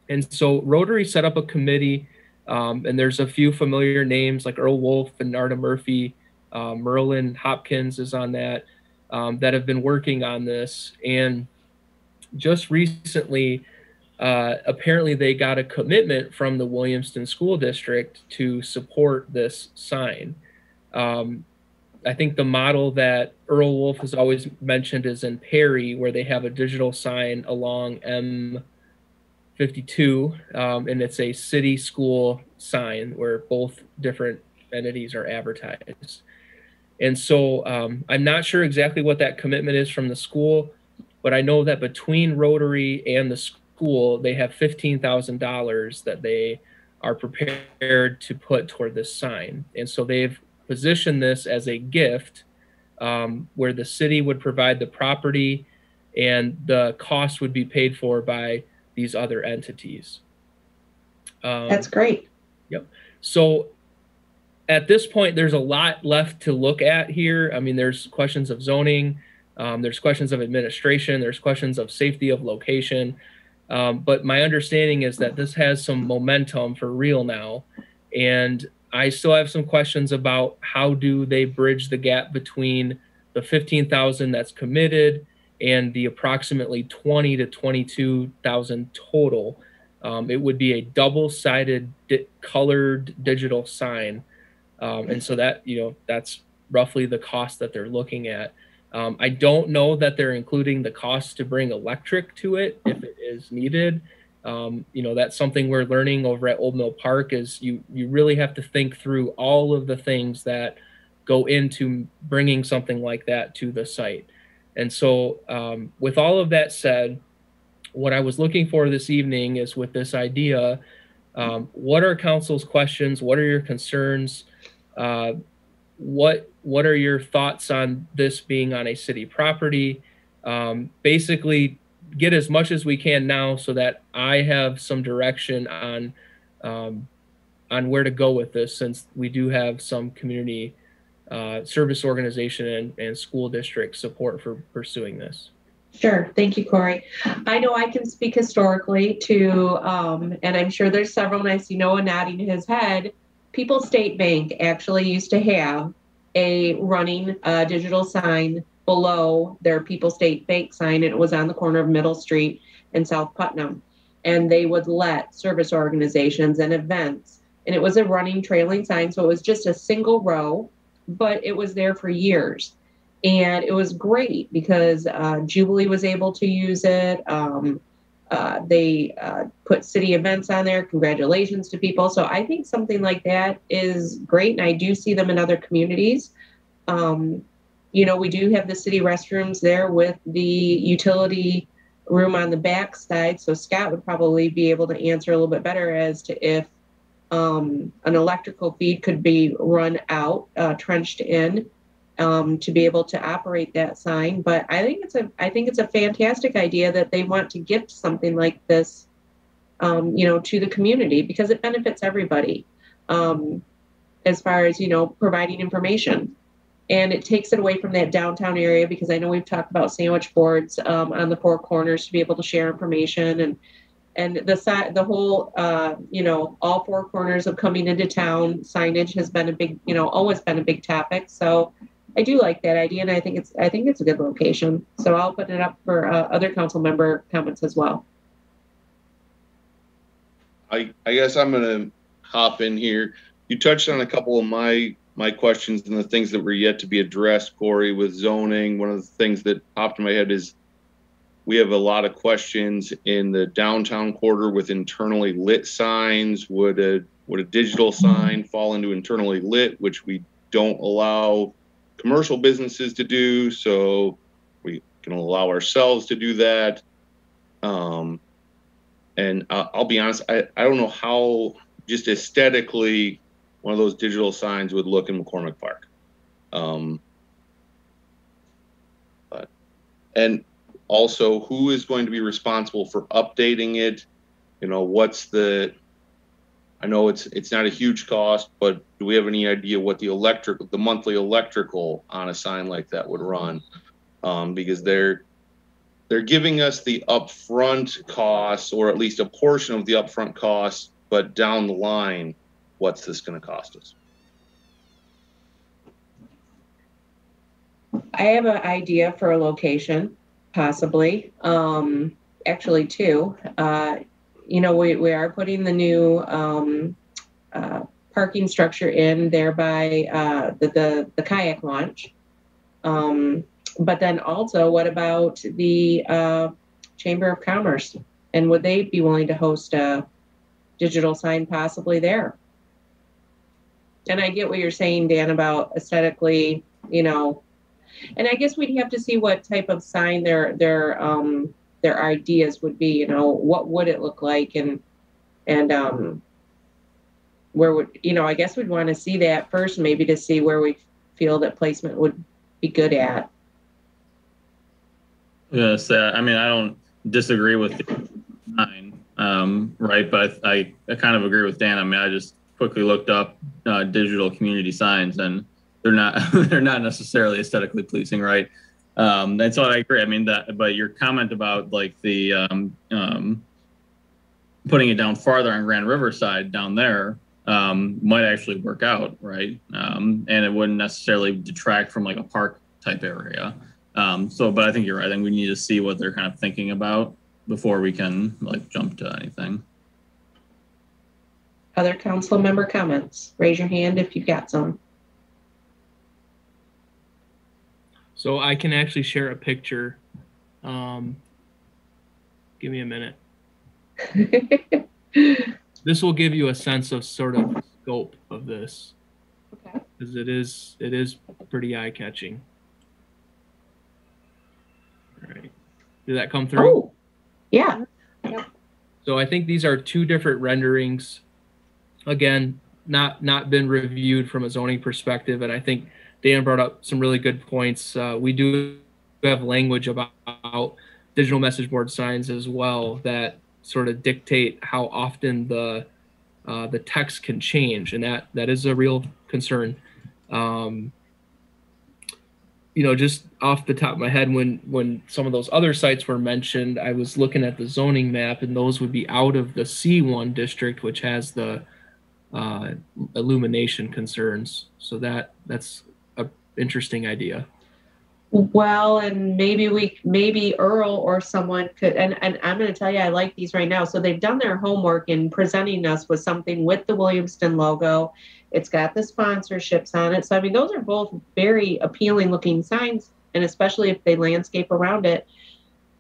[SPEAKER 11] And so Rotary set up a committee, and there's a few familiar names like Earl Wolf and Narda Murphy, Merlin Hopkins is on that, that have been working on this. And just recently, apparently they got a commitment from the Williamston School District to support this sign. I think the model that Earl Wolf has always mentioned is in Perry, where they have a digital sign along M52, and it's a city school sign where both different entities are advertised. And so I'm not sure exactly what that commitment is from the school, but I know that between Rotary and the school, they have $15,000 that they are prepared to put toward this sign. And so they've positioned this as a gift where the city would provide the property and the cost would be paid for by these other entities.
[SPEAKER 1] That's great.
[SPEAKER 11] Yep. So at this point, there's a lot left to look at here. I mean, there's questions of zoning, there's questions of administration, there's questions of safety of location. But my understanding is that this has some momentum for real now. And I still have some questions about how do they bridge the gap between the 15,000 that's committed and the approximately 20 to 22,000 total. It would be a double-sided colored digital sign. And so that, that's roughly the cost that they're looking at. I don't know that they're including the cost to bring electric to it if it is needed. That's something we're learning over at Old Mill Park is you really have to think through all of the things that go into bringing something like that to the site. And so with all of that said, what I was looking for this evening is with this idea, what are council's questions? What are your concerns? What are your thoughts on this being on a city property? Basically, get as much as we can now so that I have some direction on where to go with this, since we do have some community service organization and school district support for pursuing this.
[SPEAKER 1] Sure. Thank you, Corey. I know I can speak historically to, and I'm sure there's several, and I see Noah nodding his head. People's State Bank actually used to have a running digital sign below their People's State Bank sign, and it was on the corner of Middle Street and South Putnam. And they would let service organizations and events, and it was a running trailing sign, so it was just a single row, but it was there for years. And it was great because Jubilee was able to use it. They put city events on there, congratulations to people. So I think something like that is great. And I do see them in other communities. We do have the city restrooms there with the utility room on the back side. So Scott would probably be able to answer a little bit better as to if an electrical feed could be run out, trenched in, to be able to operate that sign. But I think it's a fantastic idea that they want to gift something like this, to the community, because it benefits everybody, as far as, providing information. And it takes it away from that downtown area, because I know we've talked about sandwich boards on the Four Corners to be able to share information. and the whole, all four corners of coming into town signage has been a big, always been a big topic. So I do like that idea, and I think it's a good location. So I'll put it up for other council member comments as well.
[SPEAKER 8] I guess I'm gonna hop in here. You touched on a couple of my questions and the things that were yet to be addressed, Corey, with zoning. One of the things that popped in my head is we have a lot of questions in the downtown quarter with internally lit signs. Would a digital sign fall into internally lit, which we don't allow commercial businesses to do, so we can allow ourselves to do that. And I'll be honest, I don't know how just aesthetically one of those digital signs would look in McCormick Park. And also, who is going to be responsible for updating it? I know it's not a huge cost, but do we have any idea what the monthly electrical on a sign like that would run? Because they're giving us the upfront costs, or at least a portion of the upfront costs, but down the line, what's this going to cost us?
[SPEAKER 1] I have an idea for a location, possibly. Actually, two. We are putting the new parking structure in there by the kayak launch. But then also, what about the Chamber of Commerce? And would they be willing to host a digital sign possibly there? And I get what you're saying, Dan, about aesthetically, and I guess we'd have to see what type of sign their ideas would be. What would it look like, and where would I guess we'd want to see that first, maybe to see where we feel that placement would be good at.
[SPEAKER 13] Yes, I mean, I don't disagree with the sign, right? But I kind of agree with Dan. I mean, I just quickly looked up digital community signs, and they're not necessarily aesthetically pleasing, right? And so I agree. I mean, but your comment about like the putting it down farther on Grand Riverside down there might actually work out, right? And it wouldn't necessarily detract from like a park type area. But I think you're right. I think we need to see what they're kind of thinking about before we can like jump to anything.
[SPEAKER 1] Other council member comments? Raise your hand if you've got some.
[SPEAKER 11] So I can actually share a picture. Give me a minute. This will give you a sense of sort of scope of this. Okay. Because it is pretty eye-catching. All right. Did that come through?
[SPEAKER 1] Oh, yeah. Yep.
[SPEAKER 11] So I think these are two different renderings. Again, not been reviewed from a zoning perspective, and I think Dan brought up some really good points. We do have language about digital message board signs as well that sort of dictate how often the text can change, and that is a real concern. Just off the top of my head, when some of those other sites were mentioned, I was looking at the zoning map, and those would be out of the C1 district, which has the illumination concerns. So that's an interesting idea.
[SPEAKER 1] Well, and maybe Earl or someone could, and I'm going to tell you, I like these right now. So they've done their homework in presenting us with something with the Williamston logo. It's got the sponsorships on it. So, I mean, those are both very appealing looking signs, and especially if they landscape around it.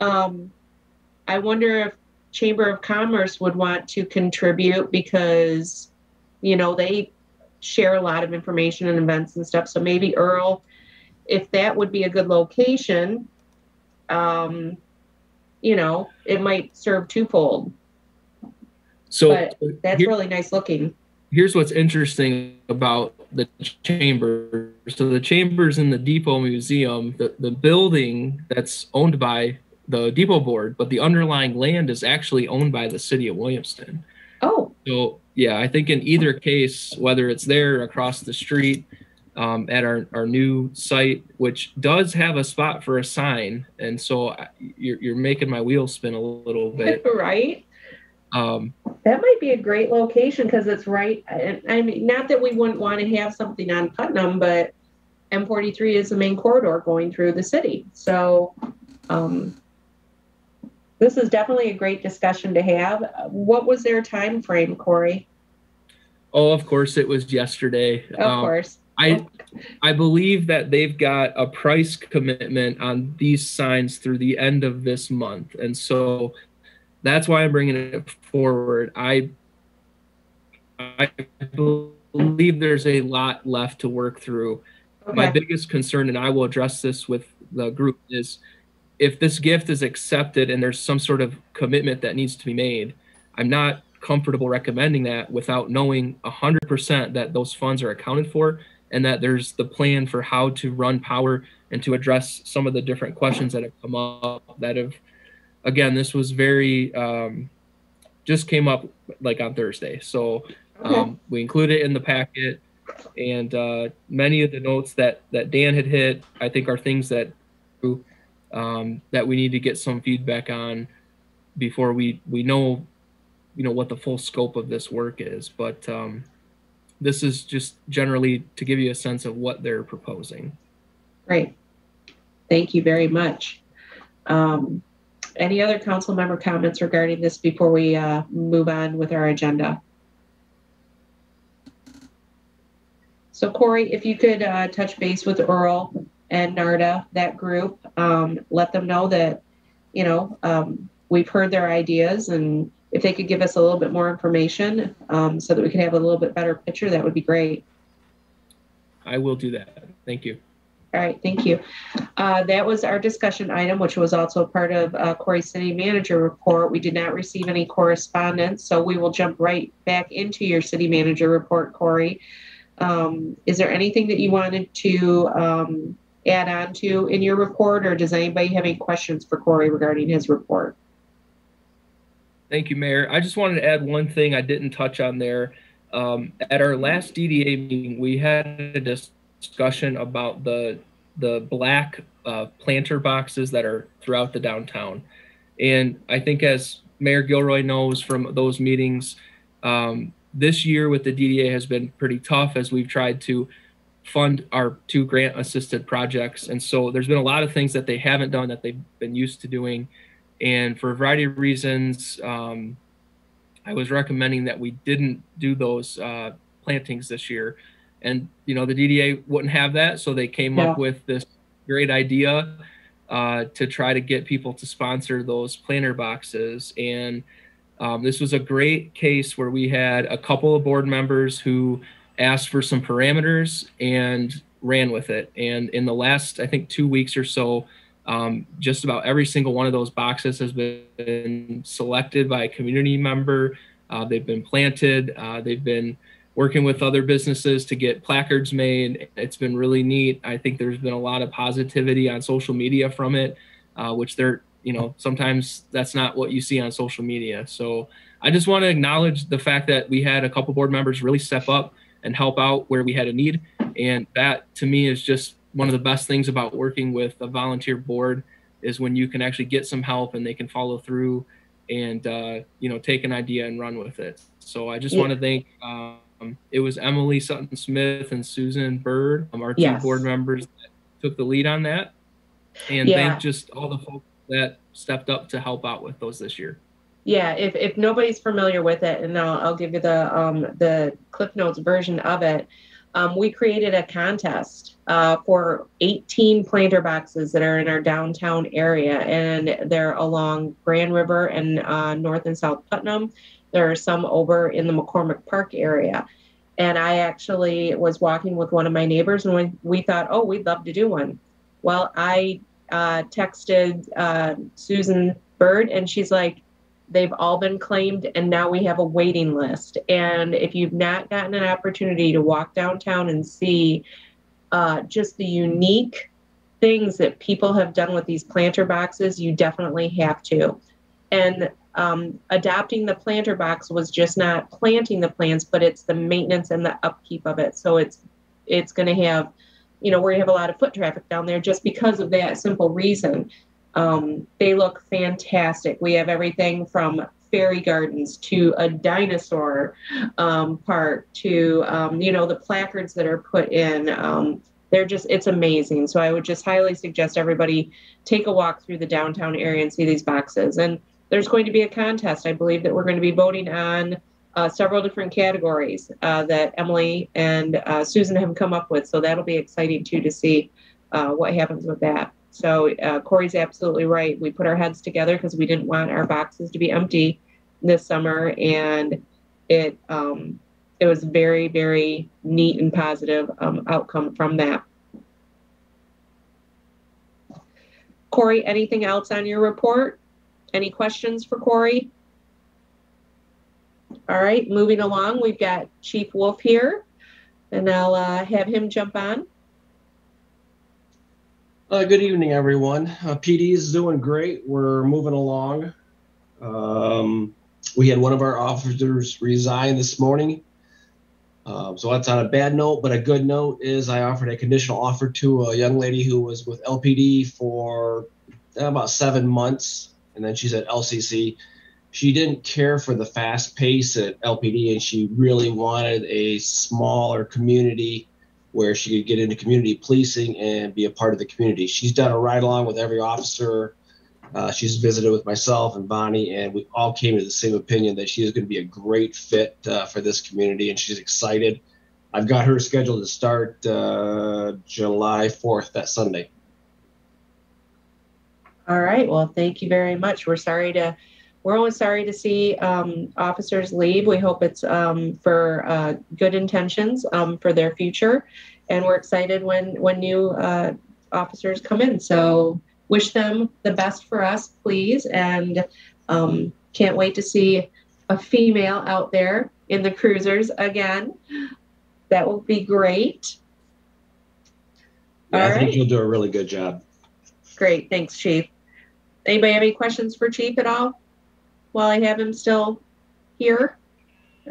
[SPEAKER 1] I wonder if Chamber of Commerce would want to contribute because, they share a lot of information and events and stuff. So maybe Earl, if that would be a good location, it might serve twofold. But that's really nice looking.
[SPEAKER 11] Here's what's interesting about the chamber. So the chamber's in the Depot Museum, the building that's owned by the Depot Board, but the underlying land is actually owned by the city of Williamston.
[SPEAKER 1] Oh.
[SPEAKER 11] So yeah, I think in either case, whether it's there or across the street, at our new site, which does have a spot for a sign. And so you're making my wheels spin a little bit.
[SPEAKER 1] Right? That might be a great location because it's right. I mean, not that we wouldn't want to have something on Putnam, but M43 is the main corridor going through the city. So this is definitely a great discussion to have. What was their time frame, Corey?
[SPEAKER 11] Oh, of course, it was yesterday.
[SPEAKER 1] Of course.
[SPEAKER 11] I believe that they've got a price commitment on these signs through the end of this month. And so that's why I'm bringing it forward. I believe there's a lot left to work through. Okay. My biggest concern, and I will address this with the group, is if this gift is accepted and there's some sort of commitment that needs to be made, I'm not comfortable recommending that without knowing 100% that those funds are accounted for and that there's the plan for how to run power and to address some of the different questions that have come up that have, again, this was very, just came up like on Thursday. So we included it in the packet, and many of the notes that Dan had hit, I think are things that that we need to get some feedback on before we know, what the full scope of this work is. But this is just generally to give you a sense of what they're proposing.
[SPEAKER 1] Great. Thank you very much. Any other council member comments regarding this before we move on with our agenda? So Corey, if you could touch base with Earl and NARDA, that group, let them know that, we've heard their ideas, and if they could give us a little bit more information so that we can have a little bit better picture, that would be great.
[SPEAKER 11] I will do that. Thank you.
[SPEAKER 1] All right, thank you. That was our discussion item, which was also part of Corey's city manager report. We did not receive any correspondence, so we will jump right back into your city manager report, Corey. Is there anything that you wanted to add on to in your report, or does anybody have any questions for Corey regarding his report?
[SPEAKER 11] Thank you, Mayor. I just wanted to add one thing I didn't touch on there. At our last DDA meeting, we had a discussion about the black planter boxes that are throughout the downtown. And I think, as Mayor Gilroy knows from those meetings, this year with the DDA has been pretty tough as we've tried to fund our 2 grant assisted projects. And so there's been a lot of things that they haven't done that they've been used to doing. And for a variety of reasons, I was recommending that we didn't do those plantings this year. And, the DDA wouldn't have that. So they came up with this great idea to try to get people to sponsor those planter boxes. And this was a great case where we had a couple of board members who asked for some parameters and ran with it. And in the last, I think, 2 weeks or so, just about every single one of those boxes has been selected by a community member. They've been planted. They've been working with other businesses to get placards made. It's been really neat. I think there's been a lot of positivity on social media from it, which sometimes that's not what you see on social media. So I just want to acknowledge the fact that we had a couple board members really step up and help out where we had a need. And that, to me, is just one of the best things about working with a volunteer board, is when you can actually get some help and they can follow through and, take an idea and run with it. So I just want to thank, it was Emily Sutton Smith and Susan Bird, our 2 board members that took the lead on that. And thank just all the folks that stepped up to help out with those this year.
[SPEAKER 1] Yeah, if nobody's familiar with it, and I'll give you the Cliff Notes version of it. We created a contest for 18 planter boxes that are in our downtown area, and they're along Grand River and North and South Putnam. There are some over in the McCormick Park area. And I actually was walking with one of my neighbors, and we thought, oh, we'd love to do one. Well, I texted Susan Bird, and she's like, they've all been claimed, and now we have a waiting list. And if you've not gotten an opportunity to walk downtown and see just the unique things that people have done with these planter boxes, you definitely have to. And adopting the planter box was just not planting the plants, but it's the maintenance and the upkeep of it. So it's going to have, where you have a lot of foot traffic down there, just because of that simple reason. They look fantastic. We have everything from fairy gardens to a dinosaur park to, the placards that are put in. It's amazing. So I would just highly suggest everybody take a walk through the downtown area and see these boxes. And there's going to be a contest. I believe that we're going to be voting on several different categories that Emily and Susan have come up with. So that'll be exciting too to see what happens with that. So Corey's absolutely right. We put our heads together because we didn't want our boxes to be empty this summer, and it was very, very neat and positive outcome from that. Corey, anything else on your report? Any questions for Corey? All right, moving along, we've got Chief Wolf here, and I'll have him jump on.
[SPEAKER 15] Good evening, everyone. PD is doing great. We're moving along. We had one of our officers resign this morning. So that's on a bad note, but a good note is I offered a conditional offer to a young lady who was with LPD for about 7 months, and then she's at LCC. She didn't care for the fast pace at LPD, and she really wanted a smaller community where she could get into community policing and be a part of the community. She's done a ride along with every officer. She's visited with myself and Bonnie, and we all came to the same opinion that she is going to be a great fit for this community, and she's excited. I've got her scheduled to start July 4th, that Sunday.
[SPEAKER 1] All right. Well, thank you very much. We're always sorry to see officers leave. We hope it's for good intentions for their future, and we're excited when new officers come in. So wish them the best for us, please, and can't wait to see a female out there in the cruisers again. That will be great.
[SPEAKER 15] Yeah, I think you'll do a really good job.
[SPEAKER 1] Great. Thanks, Chief. Anybody have any questions for Chief at all while I have him still here?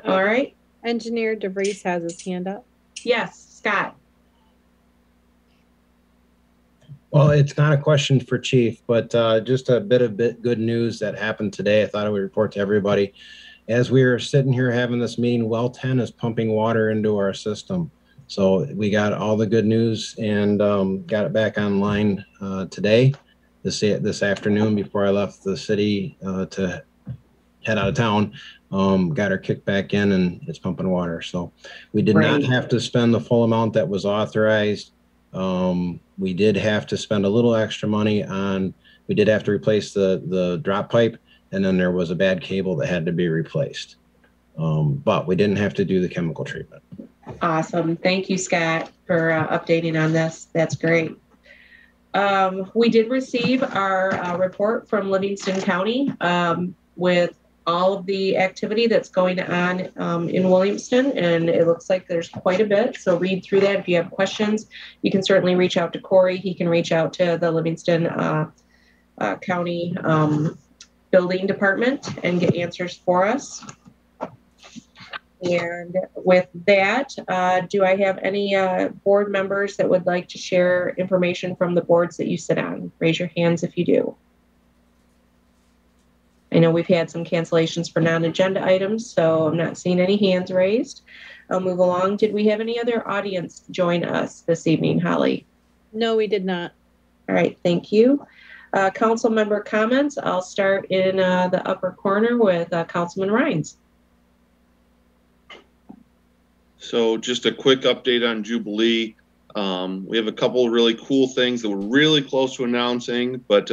[SPEAKER 1] All right.
[SPEAKER 16] Engineer DeVries has his hand up.
[SPEAKER 1] Yes, Scott.
[SPEAKER 12] Well, it's not a question for Chief, but just a bit of good news that happened today. I thought I would report to everybody. As we were sitting here having this meeting, Well 10 is pumping water into our system. So we got all the good news and got it back online today, this afternoon before I left the city to head out of town. Got her kicked back in and it's pumping water. So we did not have to spend the full amount that was authorized. We did have to spend a little extra money on, we did have to replace the drop pipe, and then there was a bad cable that had to be replaced. But we didn't have to do the chemical treatment.
[SPEAKER 1] Awesome. Thank you, Scott, for updating on this. That's great. We did receive our report from Livingston County with all of the activity that's going on in Williamston, and it looks like there's quite a bit. So read through that. If you have questions, you can certainly reach out to Corey. He can reach out to the Livingston County Building Department and get answers for us. And with that, do I have any board members that would like to share information from the boards that you sit on? Raise your hands if you do. I know we've had some cancellations for non-agenda items, so I'm not seeing any hands raised. I'll move along. Did we have any other audience join us this evening, Holly?
[SPEAKER 16] No, we did not.
[SPEAKER 1] All right, thank you. Council member comments. I'll start in the upper corner with Councilman Rines.
[SPEAKER 8] So just a quick update on Jubilee. We have a couple of really cool things that we're really close to announcing, but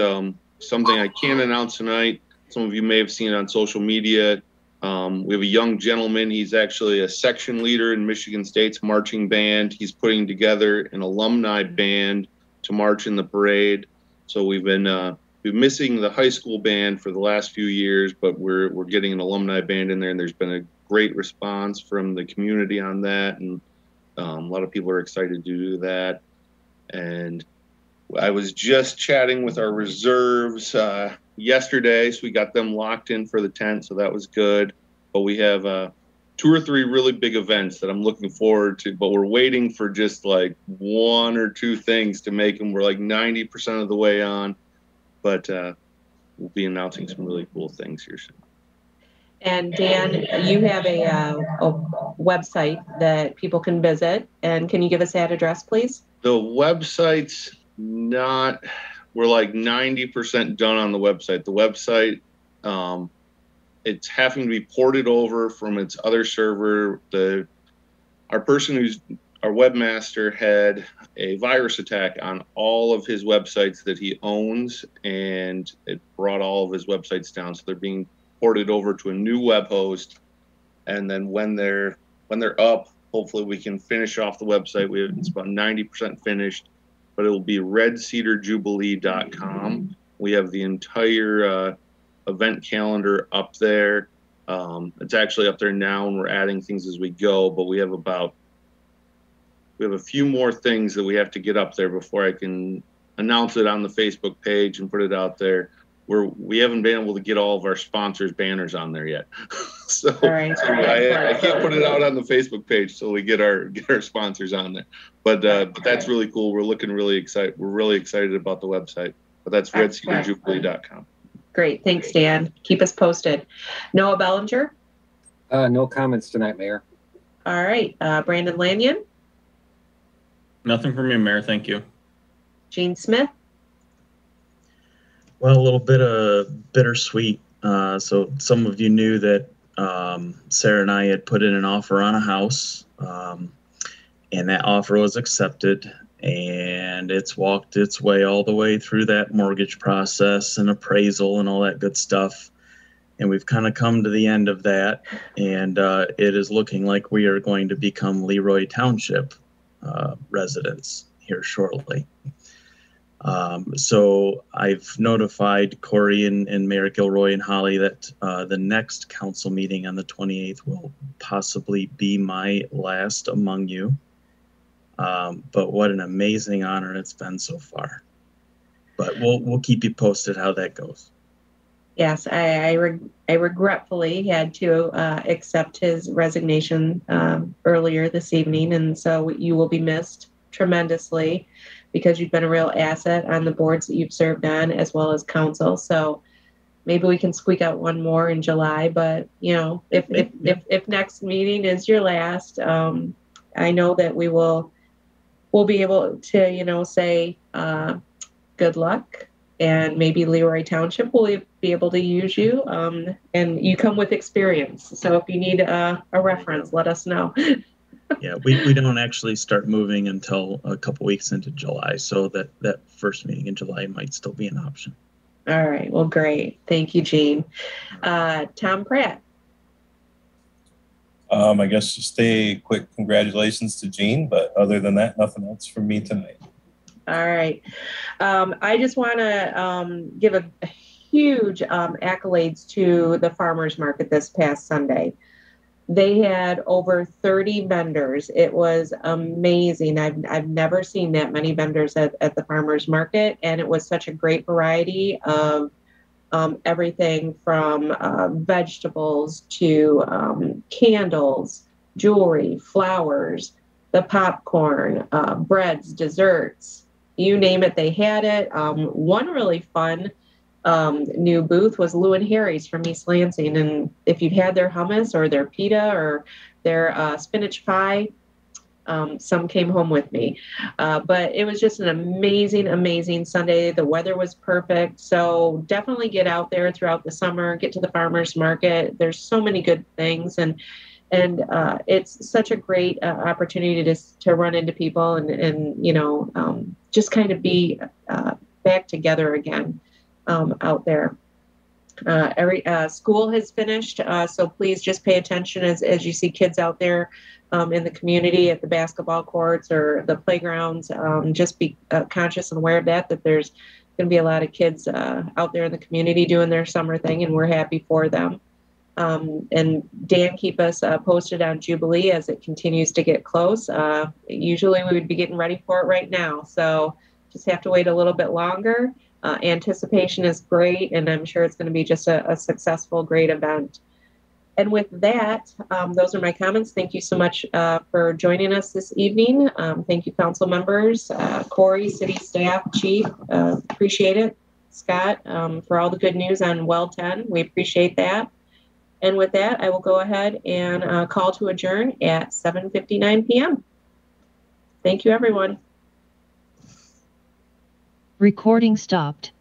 [SPEAKER 8] something I can't announce tonight. Some of you may have seen it on social media. We have a young gentleman. He's actually a section leader in Michigan State's marching band. He's putting together an alumni band to march in the parade. So we've been missing the high school band for the last few years, but we're getting an alumni band in there, and there's been a great response from the community on that, and a lot of people are excited to do that. And I was just chatting with our reserves yesterday, so we got them locked in for the tent, so that was good. But we have 2 or 3 really big events that I'm looking forward to, but we're waiting for just like 1 or 2 things to make them. We're like 90% of the way on, but we'll be announcing some really cool things here soon.
[SPEAKER 1] And Dan, you have a website that people can visit. And can you give us that address, please?
[SPEAKER 8] The website's not, we're like 90% done on the website. The website, it's having to be ported over from its other server. Our person who's our webmaster had a virus attack on all of his websites that he owns, and it brought all of his websites down. So they're being ported over to a new web host, and then when they're up, hopefully we can finish off the website. It's about 90% finished, but it will be redcedarjubilee.com. We have the entire event calendar up there. It's actually up there now, and we're adding things as we go, but we have a few more things that we have to get up there before I can announce it on the Facebook page and put it out there. We haven't been able to get all of our sponsors' banners on there yet. so I can't put it out on the Facebook page till we get our sponsors on there. But that's really cool. We're looking really excited. We're really excited about the website. But that's redcedarjubilee.com.
[SPEAKER 1] Great. Thanks, Dan. Keep us posted. Noah Bellinger?
[SPEAKER 10] No comments tonight, Mayor.
[SPEAKER 1] All right. Brandon Lanyon?
[SPEAKER 13] Nothing from me, Mayor. Thank you.
[SPEAKER 1] Gene Smith?
[SPEAKER 4] Well, a little bit of bittersweet. So some of you knew that Sarah and I had put in an offer on a house, and that offer was accepted, and it's walked its way all the way through that mortgage process and appraisal and all that good stuff. And we've kind of come to the end of that, and it is looking like we are going to become Leroy Township residents here shortly. So I've notified Corey and Mayor Gilroy and Holly that the next council meeting on the 28th will possibly be my last among you. But what an amazing honor it's been so far. But we'll keep you posted how that goes.
[SPEAKER 1] Yes, I regretfully had to accept his resignation earlier this evening, and so you will be missed tremendously, because you've been a real asset on the boards that you've served on, as well as council. So maybe we can squeak out one more in July, but if next meeting is your last, I know that we'll be able to, say good luck, and maybe Leroy Township will be able to use you, and you come with experience. So if you need a reference, let us know.
[SPEAKER 4] Yeah, we don't actually start moving until a couple weeks into July, so that first meeting in July might still be an option.
[SPEAKER 1] All right. Well, great. Thank you, Gene. Tom Pratt.
[SPEAKER 17] I guess just a quick congratulations to Gene, but other than that, nothing else from me tonight.
[SPEAKER 1] All right. I just want to give a huge accolades to the farmers market this past Sunday. They had over 30 vendors. It was amazing. I've never seen that many vendors at the farmers market, and it was such a great variety of everything from vegetables to candles, jewelry, flowers, the popcorn, breads, desserts, you name it, they had it. One really fun new booth was Lou and Harry's from East Lansing, and if you've had their hummus or their pita or their spinach pie, some came home with me. But it was just an amazing Sunday. The weather was perfect, so definitely get out there throughout the summer, get to the farmers market. There's so many good things, and it's such a great opportunity to run into people and just kind of be back together again. Out there. Every school has finished, so please just pay attention as you see kids out there in the community at the basketball courts or the playgrounds. Just be conscious and aware of that there's going to be a lot of kids out there in the community doing their summer thing, and we're happy for them. And Dan, keep us posted on Jubilee as it continues to get close. Usually we would be getting ready for it right now, so just have to wait a little bit longer. Anticipation is great, and I'm sure it's going to be just a successful, great event. And with that, those are my comments. Thank you so much for joining us this evening. Thank you, council members, Corey, city staff, chief, appreciate it. Scott, for all the good news on Well 10, we appreciate that. And with that, I will go ahead and call to adjourn at 7:59 p.m. Thank you, everyone.
[SPEAKER 2] Recording stopped.